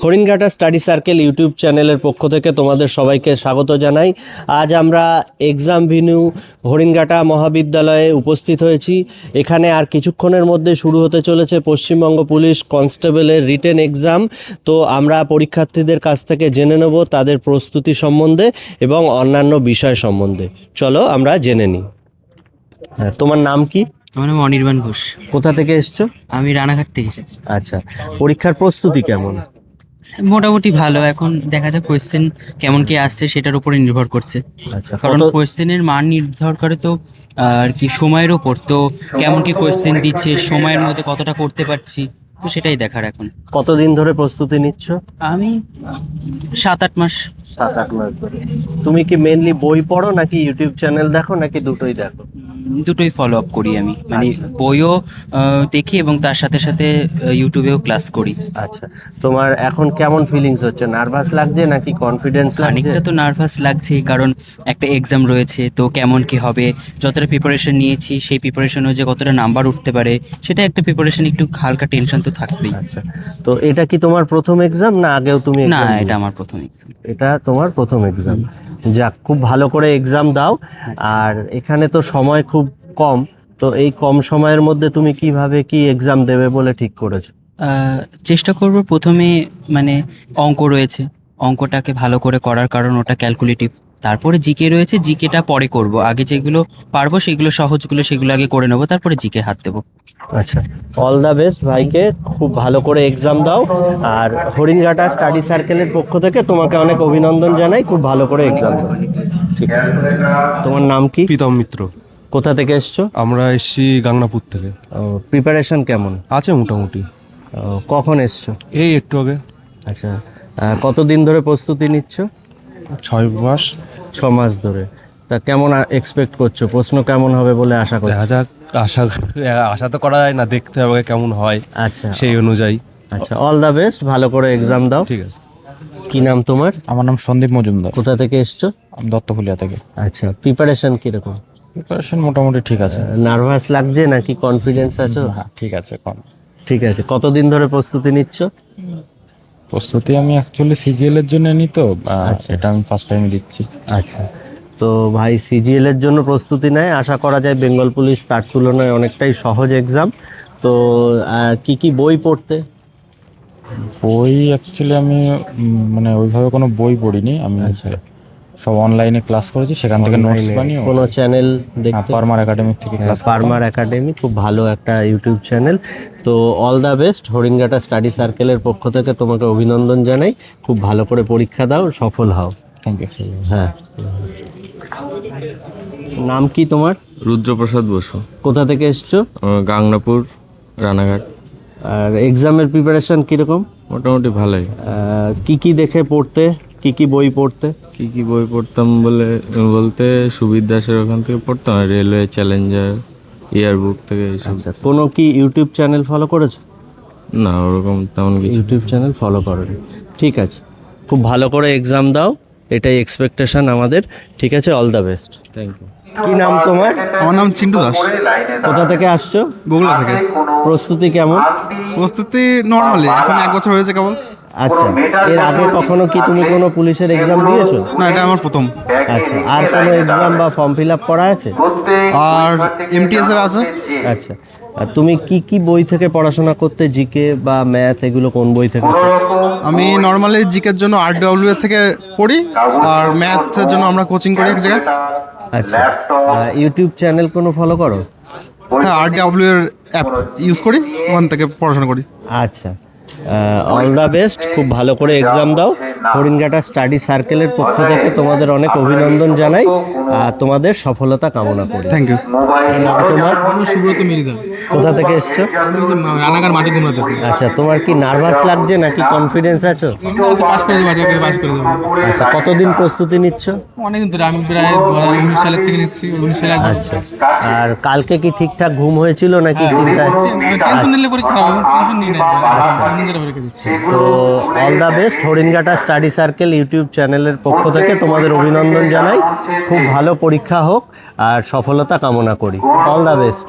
Haringhata study circle YouTube চ্যানেলের পক্ষ থেকে তোমাদের সবাইকে স্বাগত জানাই। আজ আমরা এক্সাম ভেন্যু হরিণঘাটা মহাবিদ্যালয়ে উপস্থিত হয়েছি। এখানে আর কিছুক্ষণের মধ্যে শুরু হতে চলেছে পশ্চিমবঙ্গ পুলিশ কনস্টেবলের রিটেন এক্সাম। তো আমরা পরীক্ষার্থীদের কাছ থেকে জেনে নেব তাদের প্রস্তুতি সম্বন্ধে এবং অন্যান্য বিষয় সম্বন্ধে। চলো আমরা জেনে নিই। তোমার নাম কি? আমার নাম অনির্বাণ ঘোষ। কোথা থেকে এসছো? আমি রানাঘাট থেকে এসেছি। আচ্ছা, পরীক্ষার প্রস্তুতি কেমন? মোটামুটি ভালো। এখন দেখা যাক কোয়েশ্চেন কেমন কি আসছে সেটার উপরে নির্ভর করছে। আচ্ছা, কারণ কোয়েশ্চেনের মান নির্ভর করে তো আর কি সময়ের ওপর। তো কেমন কি কোয়েশ্চেন দিচ্ছে, সময়ের মধ্যে কতটা করতে পারছি, তো সেটাই দেখার এখন। কতদিন ধরে প্রস্তুতি নিচ্ছ? আমি 7-8 মাস। 7-8 মাস ধরে। তুমি কি মেনলি বই পড়ো নাকি ইউটিউব চ্যানেল দেখো নাকি দুটোই দেখো? দুটোই ফলো আপ করি আমি, মানে বইও দেখি এবং তার সাথে সাথে ইউটিউবেও ক্লাস করি। আচ্ছা, তোমার এখন কেমন ফিলিংস হচ্ছে? নার্ভাস লাগছে নাকি কনফিডেন্স লাগছে? খানিকটা তো নার্ভাস লাগছেই, কারণ একটা এক্সাম রয়েছে, তো কেমন কি হবে, যতটা প্রিপারেশন নিয়েছি সেই প্রিপারেশন অনুযায়ী কতটা নাম্বার উঠতে পারে, সেটা একটা প্রিপারেশন, একটু হালকা টেনশন তো থাকবেই। আচ্ছা, তো এটা কি তোমার প্রথম এক্সাম না আগেও তুমি না, exam এটা দিয়েছো? আমার প্রথম এক্সাম। এটা তোমার প্রথম এক্সাম। যাক, খুব ভালো করে এক্সাম দাও। আচ্ছা। আর এখানে তো সময় খুব কম, তো এই কম সময়ের মধ্যে তুমি কিভাবে কি এক্সাম দেবে বলে ঠিক করেছো? চেষ্টা করব প্রথমে, মানে অঙ্ক রয়েছে, অঙ্কটাকে ভালো করে করার, কারণ ওটা ক্যালকুলেটিভ। তারপরে জিকে রয়েছে, জিকেটা পরে করব। আগে যেগুলো পারবো সেগুলো সহজগুলো সেগুলো আগে করে নেবো, তারপরে জিকে হাত দেবো। আচ্ছা, অল দ্য বেস্ট ভাইকে, খুব ভালো করে এক্সাম দাও। আর হরিণঘাটা স্টাডি সার্কেলের পক্ষ থেকে তোমাকে অনেক অভিনন্দন জানাই, খুব ভালো করে এক্সাম দাও। ঠিক আছে, তোমার নাম কি? প্রীতম মিত্র। কোথা থেকে এসছো? আমরা এসছি গাংনাপুর থেকে। প্রিপারেশন কেমন? আছে মোটামুটি। কখন এসছো? এই একটু আগে। আচ্ছা, কতদিন ধরে প্রস্তুতি নিচ্ছ? 6 মাস। 6 মাস ধরে। তা কেমন এক্সপেক্ট করছো, প্রশ্ন কেমন হবে বলে আশা করছো? দেখা যাক, আশা তো করা যায় না, দেখতে হবে কেমন হয় আচ্ছা, সেই অনুযায়ী। আচ্ছা, অল দ্য বেস্ট, ভালো করে এক্সাম দাও। ঠিক আছে। কি নাম তোমার? আমার নাম সন্দীপ মজুমদার। কোথা থেকে এসছো? আমি দত্তফুলিয়া থেকে। আচ্ছা, প্রিপারেশন কিরকম? প্রিপারেশন মোটামুটি ঠিক আছে। নার্ভাস লাগছে নাকি কনফিডেন্স আছো? হ্যাঁ, ঠিক আছে। ঠিক আছে, কতদিন ধরে প্রস্তুতি নিচ্ছ? প্রস্তুতি আমি অ্যাকচুয়ালি সিজিএল এর জন্য নিই, তো আচ্ছা। এটা আমি ফার্স্ট টাইম দিচ্ছি। আচ্ছা, তো ভাই সিজিএল এর জন্য প্রস্তুতি নেয়, আশা করা যায় বেঙ্গল পুলিশ তার তুলনায় অনেকটাই সহজ এক্সাম। তো কি কি বই পড়তে? বই অ্যাকচুয়ালি আমি মানে ওইভাবে কোনো বই পড়িনি আমি। আচ্ছা। সব অনলাইনে ক্লাস করেছি, সেখান থেকে নোটস Online-এ বানিয়ে কোনো চ্যানেল দেখতে? ফার্মার একাডেমিক থেকে ক্লাস। ফার্মার একাডেমি খুব ভালো একটা ইউটিউব চ্যানেল। তো all the best, Haringhata study সার্কেলের পক্ষ থেকে তোমাকে অভিনন্দন জানাই। খুব ভালো করে পরীক্ষা দাও, সফল হও। Thank you. হ্যাঁ, নাম কি তোমার? রুদ্রপ্রসাদ বসু। কোথা থেকে এসছো? গাংনাপুর, রানাঘাট। আর এক্সামের প্রিপারেশন কিরকম? মোটামুটি ভালোই। কি কি দেখে পড়তে, কি কি বই পড়তে? কি কি বই পড়তাম বলতে সুবির দাসের ওখান থেকে পড়তাম, আর রেলওয়ে চ্যালেঞ্জার, ইয়ারবুক থেকে এইসব। আচ্ছা, কোনো কি ইউটিউব চ্যানেল ফলো করেছো? না, ওরকম তেমন কিছু। ইউটিউব চ্যানেল ফলো করোনি, ঠিক আছে। খুব ভালো করে এক্সাম দাও, এটাই এক্সপেকটেশন আমাদের। ঠিক আছে, all the best. Thank you. কি নাম তোমার? আমার নাম চিন্টু দাস। কোথা থেকে আসছো? বগুড়া থেকে। প্রস্তুতি কেমন? প্রস্তুতি নর্মালি, এখন 1 বছর হয়েছে কেবল। আচ্ছা, এর আগে কখনো কি তুমি কোনো পুলিশের এক্সাম দিয়েছো? না, এটা আমার প্রথম। আচ্ছা, আর কোনো এক্সাম বা ফর্ম ফিল আপ করা আছে? আর এমটিএস এর আছে। আচ্ছা, আর তুমি কি কি বই থেকে পড়াশোনা করতে, জিকে বা ম্যাথ এগুলো কোন বই থেকে? আমি নর্মালি জিকের জন্য আরডব্লিউ এর থেকে পড়ি, আর ম্যাথের জন্য আমরা কোচিং করি এক জায়গায়। আচ্ছা, ইউটিউব চ্যানেল কোনো ফলো করো? হ্যাঁ, আরডব্লিউ এর অ্যাপ ইউজ করি, ওখান থেকে পড়াশোনা করি। আচ্ছা, অল দ্য বেস্ট, খুব ভালো করে এক্সাম দাও। হরিণঘাটা স্টাডি সার্কেলের পক্ষ থেকে তোমাদের অনেক অভিনন্দন জানাই, আর তোমাদের সফলতা কামনা করি। Thank you. কি নাম তোমার? সুব্রত মিরিদা। কোথা থেকে এসছো? রানাঘাট মাটি কুমড়া থেকে। আচ্ছা, তোমার কি নার্ভাস লাগছে নাকি কনফিডেন্স আছো? পাস করে দেবো, পাস করে দেবো। আচ্ছা, কতদিন প্রস্তুতি নিচ্ছ? অনেকদিন ধরে, আমি প্রায় 2019 সালের থেকে নিচ্ছি। 19 সালে আচ্ছা, আর কালকে কি ঠিকঠাক ঘুম হয়েছিল নাকি চিন্তায়? টেনশন নিলে পরীক্ষা হবে, টেনশন নিই না, টেনশন নিলে পরীক্ষা দিচ্ছি। তো all the best, Haringhata study circle YouTube চ্যানেলের পক্ষ থেকে তোমাদের অভিনন্দন জানাই। খুব ভালো পরীক্ষা হোক আর সফলতা কামনা করি। All the best.